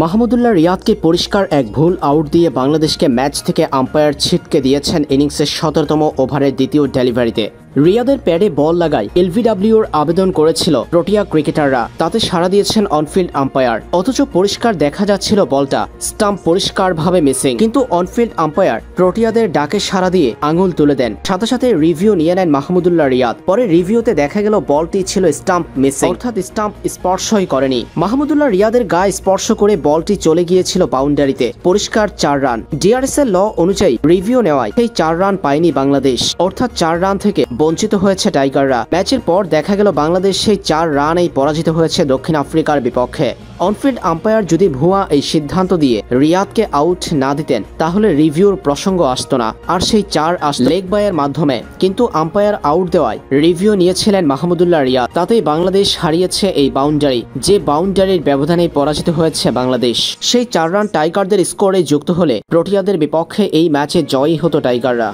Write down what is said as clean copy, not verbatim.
মাহমুদুল্লাহ রিয়াদকে পরিষ্কার এক ভুল আউট দিয়ে বাংলাদেশকে ম্যাচ থেকে আম্পায়ার ছিটকে দিয়েছেন ইনিংসের ১৭তম ওভারের দ্বিতীয় ডেলিভারিতে। রিয়াদের প্যাডে বল লাগায় এলবিডব্লিউর আবেদন করেছিল প্রোটিয়া ক্রিকেটাররা, তাতে সাড়া দিয়েছেন অনফিল্ড আম্পায়ার। অথচ পরিষ্কার দেখা যাচ্ছিল বলটা স্টাম্প পরিষ্কারভাবে মিসিং, কিন্তু অনফিল্ড আম্পায়ার প্রোটিয়াদের ডাকে সাড়া দিয়ে আঙুল তুলে দেন। সাথে সাথে রিভিউ নিয়ে নেন মাহমুদুল্লাহ রিয়াদ। পরে রিভিউতে দেখা গেল বলটি ছিল স্টাম্প মিসিং, অর্থাৎ স্টাম্প স্পর্শই করেনি। মাহমুদুল্লাহ রিয়াদের গায়ে স্পর্শ করে বলটি চলে গিয়েছিল বাউন্ডারিতে। পরিষ্কার ৪ রান। ডিআরএস এর ল অনুযায়ী রিভিউ নেওয়ায় সেই ৪ রান পায়নি বাংলাদেশ, অর্থাৎ ৪ রান থেকে বঞ্চিত হয়েছে টাইগাররা। ম্যাচের পর দেখা গেল বাংলাদেশ সেই ৪ রানেই পরাজিত হয়েছে দক্ষিণ আফ্রিকার বিপক্ষে। অনফিল্ড আম্পায়ার যদি ভুয়া এই সিদ্ধান্ত দিয়ে রিয়াদকে আউট না দিতেন, তাহলে রিভিউর প্রসঙ্গ আসতো না, আর সেই ৪ আসতো লেগ বাইয়ের মাধ্যমে। কিন্তু আম্পায়ার আউট দেওয়ায় রিভিউ নিয়েছিলেন মাহমুদুল্লাহ রিয়াদ, তাতেই বাংলাদেশ হারিয়েছে এই বাউন্ডারি, যে বাউন্ডারির ব্যবধানে পরাজিত হয়েছে বাংলাদেশ। সেই ৪ রান টাইগারদের স্কোরে যুক্ত হলে প্রোটিয়াদের বিপক্ষে এই ম্যাচে জয়ী হতো টাইগাররা।